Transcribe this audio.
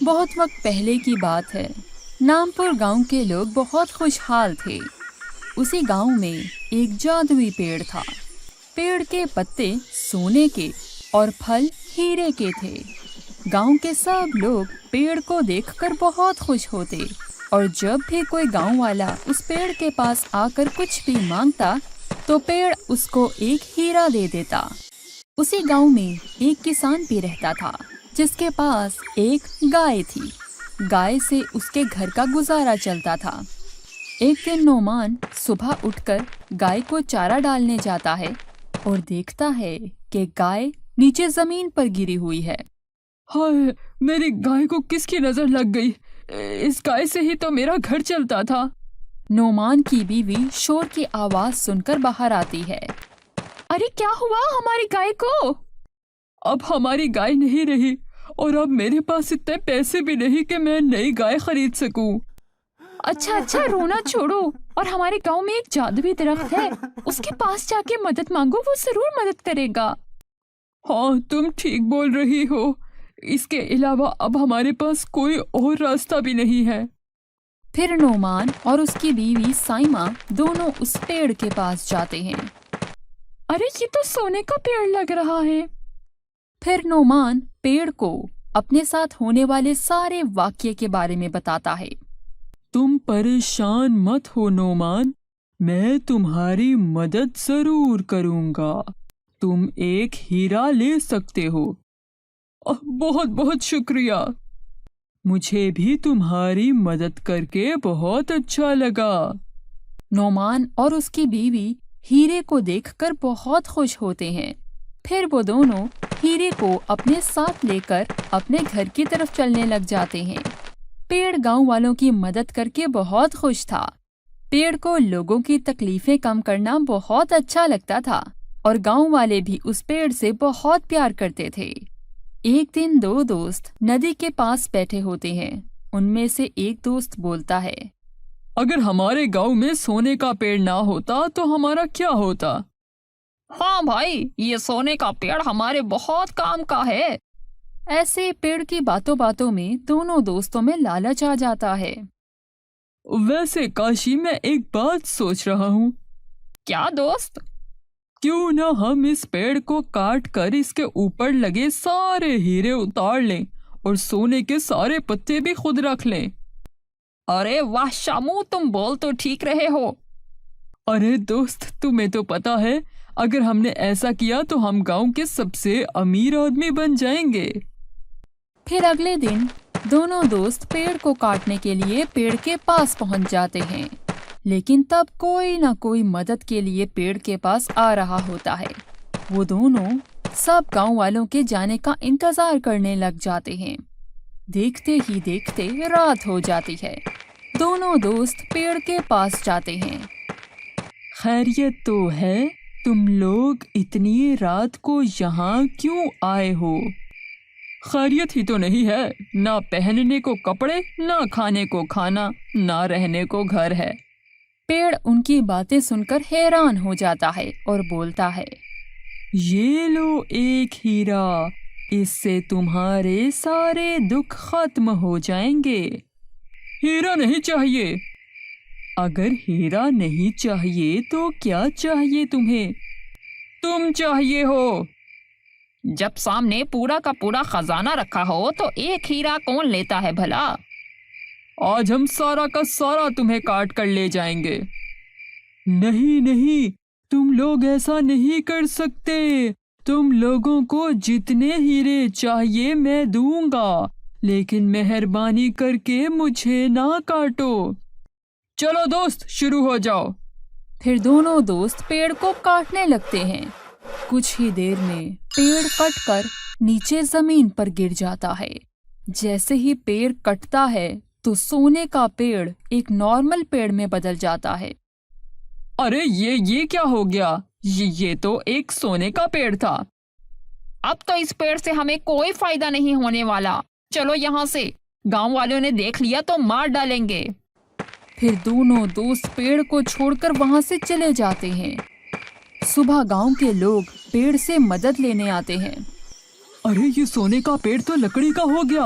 بہت وقت پہلے کی بات ہے۔ نامپور گاؤں کے لوگ بہت خوشحال تھے۔ اسی گاؤں میں ایک جادوئی پیڑ تھا۔ پیڑ کے پتے سونے کے اور پھل ہیرے کے تھے۔ گاؤں کے سب لوگ پیڑ کو دیکھ کر بہت خوش ہوتے، اور جب بھی کوئی گاؤں والا اس پیڑ کے پاس آ کر کچھ بھی مانگتا تو پیڑ اس کو ایک ہیرا دے دیتا۔ اسی گاؤں میں ایک کسان بھی رہتا تھا جس کے پاس ایک گائے تھی۔ گائے سے اس کے گھر کا گزارا چلتا تھا۔ ایک دن نعمان صبح اٹھ کر گائے کو چارہ ڈالنے جاتا ہے اور دیکھتا ہے کہ گائے نیچے زمین پر گری ہوئی ہے۔ ہائے، میری گائے کو کس کی نظر لگ گئی؟ اس گائے سے ہی تو میرا گھر چلتا تھا۔ نعمان کی بیوی شور کی آواز سن کر باہر آتی ہے۔ ارے کیا ہوا ہماری گائے کو؟ اب ہماری گائے نہیں رہی، اور اب میرے پاس اتنے پیسے بھی نہیں کہ میں نئی گائے خرید سکوں۔ اچھا رونا چھوڑو، اور ہمارے گاؤں میں ایک جادوئی درخت ہے، اس کے پاس جا کے مدد مانگو، وہ ضرور مدد کرے گا۔ ہاں، تم ٹھیک بول رہی ہو۔ اس کے علاوہ اب ہمارے پاس کوئی اور راستہ بھی نہیں ہے۔ پھر نعمان اور اس کی بیوی سائمہ دونوں اس پیڑ کے پاس جاتے ہیں۔ ارے یہ تو سونے کا پیڑ لگ رہا ہے۔ پھر نعمان پیڑ کو اپنے ساتھ ہونے والے سارے واقعے کے بارے میں بتاتا ہے۔ تم پریشان مت ہو نعمان، میں تمہاری مدد ضرور کروں گا۔ تم ایک ہیرا لے سکتے ہو۔ بہت بہت شکریہ۔ مجھے بھی تمہاری مدد کر کے بہت اچھا لگا۔ نعمان اور اس کی بیوی ہیرے کو دیکھ کر بہت خوش ہوتے ہیں۔ پھر وہ دونوں ہیرے کو اپنے ساتھ لے کر اپنے گھر کی طرف چلنے لگ جاتے ہیں۔ پیڑ گاؤں والوں کی مدد کر کے بہت خوش تھا۔ پیڑ کو لوگوں کی تکلیفیں کم کرنا بہت اچھا لگتا تھا، اور گاؤں والے بھی اس پیڑ سے بہت پیار کرتے تھے۔ ایک دن دو دوست ندی کے پاس بیٹھے ہوتے ہیں۔ ان میں سے ایک دوست بولتا ہے، اگر ہمارے گاؤں میں سونے کا پیڑ نہ ہوتا تو ہمارا کیا ہوتا؟ ہاں بھائی، یہ سونے کا پیڑ ہمارے بہت کام کا ہے۔ ایسے پیڑ کی باتوں باتوں میں دونوں دوستوں میں لالچ آ جاتا ہے۔ ویسے کاشی، میں ایک بات سوچ رہا ہوں۔ کیا دوست؟ کیوں نہ ہم اس پیڑ کو کاٹ کر اس کے اوپر لگے سارے ہیرے اتار لیں اور سونے کے سارے پتے بھی خود رکھ لیں۔ ارے واہ شامو، تم بول تو ٹھیک رہے ہو۔ ارے دوست، تمہیں تو پتا ہے اگر ہم نے ایسا کیا تو ہم گاؤں کے سب سے امیر آدمی بن جائیں گے۔ پھر اگلے دن دونوں دوست پیڑ کو کاٹنے کے لیے پیڑ کے پاس پہنچ جاتے ہیں، لیکن تب کوئی نہ کوئی مدد کے لیے پیڑ کے پاس آ رہا ہوتا ہے۔ وہ دونوں سب گاؤں والوں کے جانے کا انتظار کرنے لگ جاتے ہیں۔ دیکھتے ہی دیکھتے رات ہو جاتی ہے۔ دونوں دوست پیڑ کے پاس جاتے ہیں۔ خیریت تو ہے؟ تم لوگ اتنی رات کو یہاں کیوں آئے ہو؟ خیریت ہی تو نہیں ہے، نہ پہننے کو کپڑے، نہ کھانے کو کھانا، نہ رہنے کو گھر ہے۔ پیڑ ان کی باتیں سن کر حیران ہو جاتا ہے اور بولتا ہے، یہ لو ایک ہیرا، اس سے تمہارے سارے دکھ ختم ہو جائیں گے۔ ہیرا نہیں چاہیے۔ اگر ہیرا نہیں چاہیے تو کیا چاہیے تمہیں؟ تم چاہیے ہو۔ جب سامنے پورا کا پورا خزانہ رکھا ہو تو ایک ہیرا کون لیتا ہے بھلا؟ آج ہم سارا کا سارا تمہیں کاٹ کر لے جائیں گے۔ نہیں نہیں، تم لوگ ایسا نہیں کر سکتے۔ تم لوگوں کو جتنے ہیرے چاہیے میں دوں گا، لیکن مہربانی کر کے مجھے نہ کاٹو۔ چلو دوست، شروع ہو جاؤ۔ پھر دونوں دوست پیڑ کو کاٹنے لگتے ہیں۔ کچھ ہی دیر میں پیڑ کٹ کر نیچے زمین پر گر جاتا ہے۔ جیسے ہی پیڑ کٹتا ہے تو سونے کا پیڑ ایک نارمل پیڑ میں بدل جاتا ہے۔ ارے یہ کیا ہو گیا؟ یہ تو ایک سونے کا پیڑ تھا۔ اب تو اس پیڑ سے ہمیں کوئی فائدہ نہیں ہونے والا۔ چلو یہاں سے، گاؤں والوں نے دیکھ لیا تو مار ڈالیں گے۔ پھر دونوں دوست پیڑ کو چھوڑ کر وہاں سے چلے جاتے ہیں۔ صبح گاؤں کے لوگ پیڑ سے مدد لینے آتے ہیں۔ ارے یہ سونے کا پیڑ تو لکڑی کا ہو گیا،